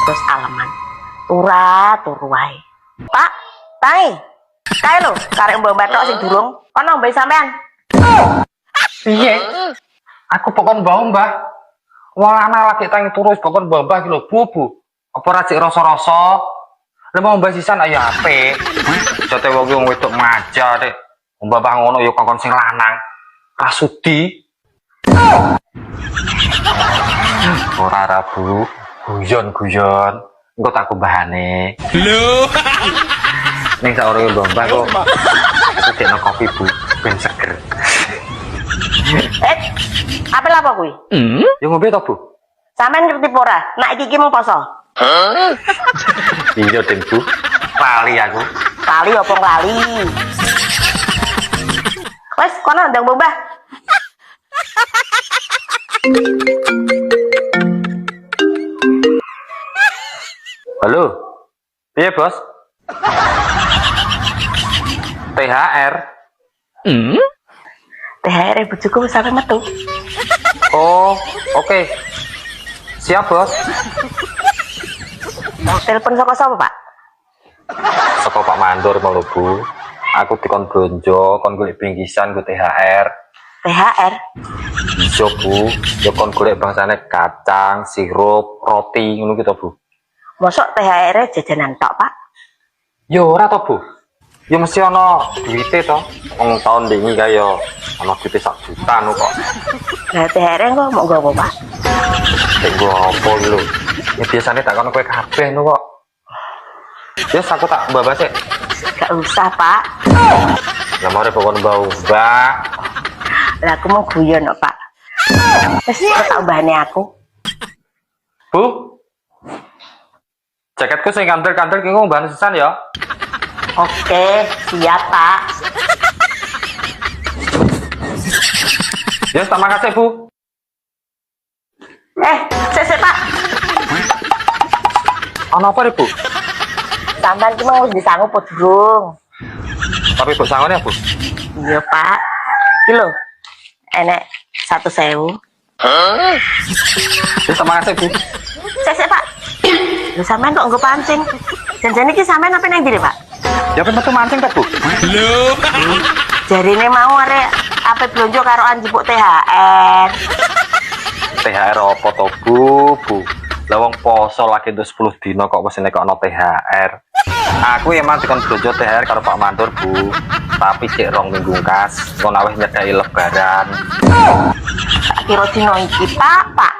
terus alaman. Turu wae. Pak, tae. Kae lho, karek mbak tok sing durung. Ono mbak sampean. Piye? Aku pokon mbah mbah. Wong anak lagi tangi terus pokon mbah iki lho, Bu. Apa ra cek rasa-rasa? Lah mau mbah sisan ayo apik. Jote wong wedok maja dek. Mbah ngono ya kongkon sing lanang. Rasudi. Ora ra Bu. Guyon. Engko tak kumbahane. Lho. Ning saurunge mbah kok. Aku dekno kopi Bu, ben seger. Apa lah kuwi? Ya ngombe to, Bu? Sampean ngerti apa ora? Nek iki mung poso. Iya, Den Bu. Lali aku. Lali apa lali? Wes, kono ndang mbah. Halo. Piye, Bos? THR. THR bojoku sampe metu. Oh, oke. Siap, Bos. Telepon saka sapa, Pak? Saka Pak Mandor mau lho, Bu. Aku dikon blonjo, kon golek bingkisan ku THR. THR? Iya, Bu. Ya kon golek bangsane kacang, sirup, roti ngono gitu, Bu. Mosok THR jajanan tok, Pak? Ya ora to, Bu. Ya mesti ana duwite to. Wong taun wingi kaya ana duwite 1 juta no kok. Lah THR kok mau nggo apa, Pak? Sing nggo apa lho. Ya biasane tak kono kowe kabeh no kok. Yes, aku tak mbah sik. Gak usah, Pak. Lah mare pokon mbah. Lah aku mau guyon kok, Pak. Wis tak mbahane aku. Bu. Jaketku sing kantor-kantor ki ngomban sisan ya. Oke, siap, Pak. Yes, terima kasih, Bu. Sik, Pak. Ana apa, Bu? Sampean ki mau disangu apa durung? Tapi Bu sangone ya, Bu? Iya, Pak. Iki lho. Enek 1.000. Yes, terima kasih, Bu. Sik, Pak. Lho sampean kok nggo pancing? Janjane iki sampean apa nang ndi, Pak? Ya ben metu mancing ta, Bu? Lho. Jarine mau arek ape blonjo karo anjipuk THR. THR apa to, Bu? Lah wong poso lagi itu 10 dino kok wis nek ana THR. Aku emang dikon blonjo THR karo Pak Mandor, Bu. Tapi cek 2 minggu kas, kon aweh nyedaki lebaran. Tak kira dino iki, Pak.